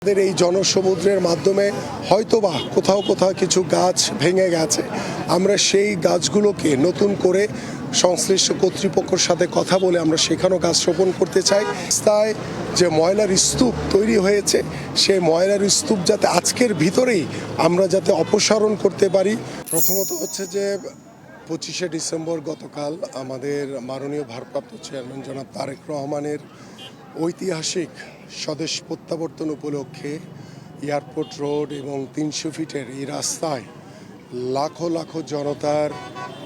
আমাদের এই জনসমুদ্রের মাধ্যমে হয়তোবা কোথাও কোথাও কিছু গাছ ভেঙে গেছে। আমরা সেই গাছগুলোকে নতুন করে সংশ্লিষ্ট কর্তৃপক্ষের সাথে কথা বলে আমরা সেখানেও গাছ রোপণ করতে চাই। রাস্তায় যে ময়লার স্তূপ তৈরি হয়েছে সেই ময়লার স্তূপ যাতে আজকের ভিতরেই আমরা যাতে অপসারণ করতে পারি। প্রথমত হচ্ছে যে 25শে ডিসেম্বর গতকাল আমাদের মাননীয় ভারপ্রাপ্ত চেয়ারম্যান জনাব তারেক রহমানের ঐতিহাসিক স্বদেশ প্রত্যাবর্তন উপলক্ষে এয়ারপোর্ট রোড এবং 300 ফিটের এই রাস্তায় লাখো লাখো জনতার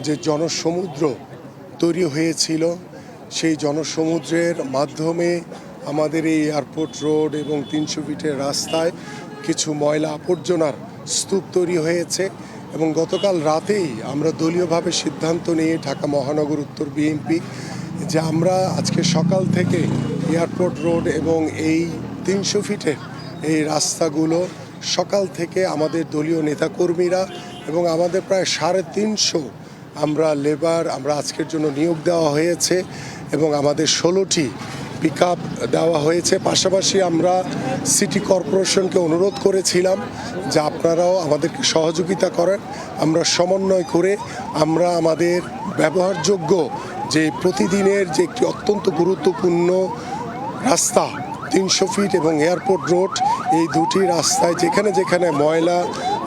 যে জনসমুদ্র তৈরি হয়েছিল, সেই জনসমুদ্রের মাধ্যমে আমাদের এই এয়ারপোর্ট রোড এবং 300 ফিটের রাস্তায় কিছু ময়লা আবর্জনার স্তূপ তৈরি হয়েছে। এবং গতকাল রাতেই আমরা দলীয়ভাবে সিদ্ধান্ত নিয়ে ঢাকা মহানগর উত্তর বিএনপি যে আমরা আজকে সকাল থেকে এয়ারপোর্ট রোড এবং এই 300 ফিটের এই রাস্তাগুলো সকাল থেকে আমাদের দলীয় নেতাকর্মীরা এবং আমাদের প্রায় 350 আমরা লেবার আমরা আজকের জন্য নিয়োগ দেওয়া হয়েছে এবং আমাদের 16টি পিকআপ দেওয়া হয়েছে। পাশাপাশি আমরা সিটি কর্পোরেশনকে অনুরোধ করেছিলাম যে আপনারাও আমাদেরকে সহযোগিতা করেন। আমরা সমন্বয় করে আমরা আমাদের ব্যবহারযোগ্য যে প্রতিদিনের যে একটি অত্যন্ত গুরুত্বপূর্ণ রাস্তা 300 ফিট এবং এয়ারপোর্ট রোড, এই দুটি রাস্তায় যেখানে যেখানে ময়লা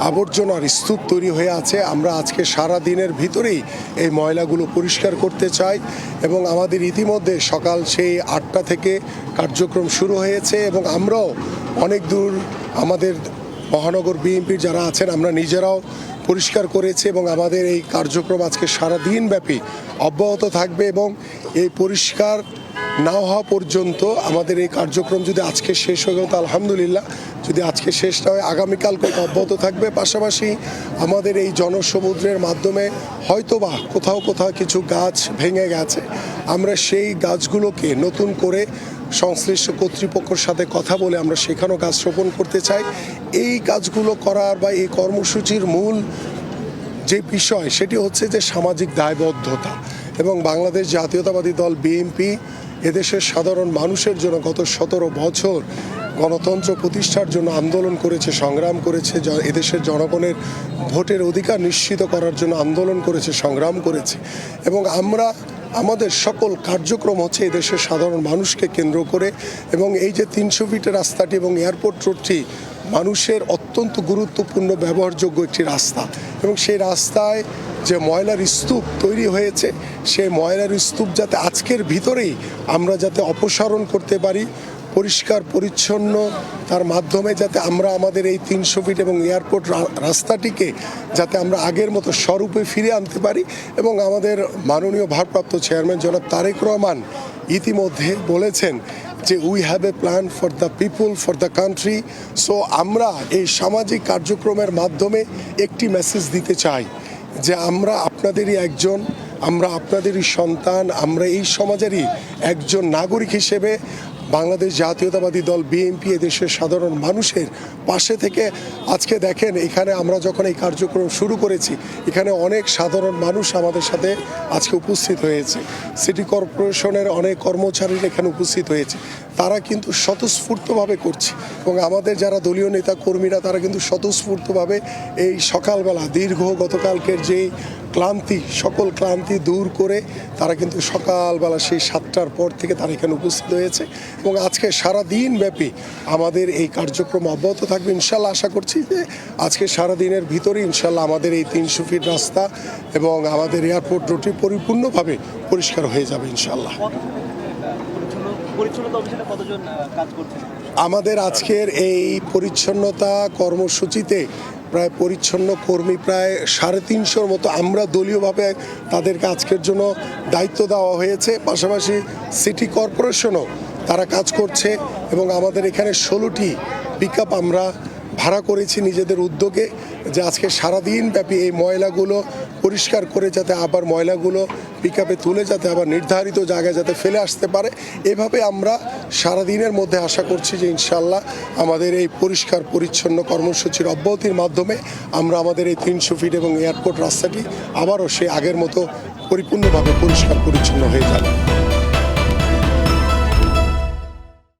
আবর্জনার স্তূপ তৈরি হয়ে আছে আমরা আজকে সারা দিনের ভিতরেই এই ময়লাগুলো পরিষ্কার করতে চাই। এবং আমাদের ইতিমধ্যে সকাল সেই 8টা থেকে কার্যক্রম শুরু হয়েছে এবং আমরাও অনেক দূর আমাদের মহানগর বিএনপির যারা আছেন আমরা নিজেরাও পরিষ্কার করেছি এবং আমাদের এই কার্যক্রম আজকে সারা দিন ব্যাপী অব্যাহত থাকবে। এবং এই পরিষ্কার না হওয়া পর্যন্ত আমাদের এই কার্যক্রম যদি আজকে শেষ হয়ে গেল তো আলহামদুলিল্লাহ, যদি আজকে শেষ না হয় আগামীকাল অব্যাহত থাকবে। পাশাপাশি আমাদের এই জনসমুদ্রের মাধ্যমে হয়তোবা কোথাও কোথাও কিছু গাছ ভেঙে গেছে, আমরা সেই গাছগুলোকে নতুন করে সংশ্লিষ্ট কর্তৃপক্ষের সাথে কথা বলে আমরা সেখানেও গাছ রোপণ করতে চাই। এই কাজগুলো করার বা এই কর্মসূচির মূল যে বিষয় সেটি হচ্ছে যে সামাজিক দায়বদ্ধতা। এবং বাংলাদেশ জাতীয়তাবাদী দল বিএনপি এদেশের সাধারণ মানুষের জন্য গত 17 বছর গণতন্ত্র প্রতিষ্ঠার জন্য আন্দোলন করেছে, সংগ্রাম করেছে, এদেশের জনগণের ভোটের অধিকার নিশ্চিত করার জন্য আন্দোলন করেছে, সংগ্রাম করেছে। এবং আমরা আমাদের সকল কার্যক্রম হচ্ছে এদেশের সাধারণ মানুষকে কেন্দ্র করে। এবং এই যে 300 ফিটের রাস্তাটি এবং এয়ারপোর্ট রোডটি মানুষের অত্যন্ত গুরুত্বপূর্ণ ব্যবহারযোগ্য একটি রাস্তা এবং সেই রাস্তায় যে ময়লার স্তূপ তৈরি হয়েছে সেই ময়লার স্তূপ যাতে আজকের ভিতরেই আমরা যাতে অপসারণ করতে পারি, পরিষ্কার পরিচ্ছন্ন তার মাধ্যমে যাতে আমরা আমাদের এই 300 ফিট এবং এয়ারপোর্ট রাস্তাটিকে যাতে আমরা আগের মতো স্বরূপে ফিরে আনতে পারি। এবং আমাদের মাননীয় ভারপ্রাপ্ত চেয়ারম্যান জনাব তারেক রহমান ইতিমধ্যে বলেছেন যে we have a plan for the people, for the country. So আমরা এই সামাজিক কার্যক্রমের মাধ্যমে একটি মেসেজ দিতে চাই যে আমরা আপনাদেরই একজন, আমরা আপনাদেরই সন্তান, আমরা এই সমাজেরই একজন নাগরিক হিসেবে বাংলাদেশ জাতীয়তাবাদী দল বিএনপি এদেশের সাধারণ মানুষের পাশে থেকে আজকে দেখেন এখানে আমরা যখন এই কার্যক্রম শুরু করেছি এখানে অনেক সাধারণ মানুষ আমাদের সাথে আজকে উপস্থিত হয়েছে, সিটি কর্পোরেশনের অনেক কর্মচারীরা এখানে উপস্থিত হয়েছে, তারা কিন্তু স্বতঃস্ফূর্তভাবে করছে। এবং আমাদের যারা দলীয় নেতা কর্মীরা তারা কিন্তু স্বতঃস্ফূর্তভাবে এই সকালবেলা দীর্ঘ গতকালকের যেই ক্লান্তি সকল ক্লান্তি দূর করে তারা কিন্তু সকালবেলা সেই 7টার পর থেকে তারা এখানে উপস্থিত হয়েছে। এবং আজকে সারা দিন ব্যাপী আমাদের এই কার্যক্রম অব্যাহত থাকবে ইনশাল্লাহ। আশা করছি যে আজকে সারা দিনের ভিতরে ইনশাল্লাহ আমাদের এই 300 ফিট রাস্তা এবং আমাদের এয়ারপোর্ট রোডটি পরিপূর্ণভাবে পরিষ্কার হয়ে যাবে ইনশাল্লাহ। আমাদের আজকের এই পরিচ্ছন্নতা কর্মসূচিতে প্রায় পরিচ্ছন্ন কর্মী প্রায় 350-র মতো আমরা দলীয়ভাবে তাদেরকে আজকের জন্য দায়িত্ব দেওয়া হয়েছে। পাশাপাশি সিটি কর্পোরেশনও তারা কাজ করছে এবং আমাদের এখানে 16টি পিকআপ আমরা ভাড়া করেছি নিজেদের উদ্যোগে যে আজকে সারাদিন ব্যাপী এই ময়লাগুলো পরিষ্কার করে যাতে আবার ময়লাগুলো পিকআপে তুলে যাতে আবার নির্ধারিত জায়গায় যাতে ফেলে আসতে পারে। এভাবে আমরা সারাদিনের মধ্যে আশা করছি যে ইনশাল্লাহ আমাদের এই পরিষ্কার পরিচ্ছন্ন কর্মসূচির অব্যাহতির মাধ্যমে আমরা আমাদের এই 300 ফিট এবং এয়ারপোর্ট রাস্তাটি আবারও সেই আগের মতো পরিপূর্ণভাবে পরিষ্কার পরিচ্ছন্ন হয়ে যাবে।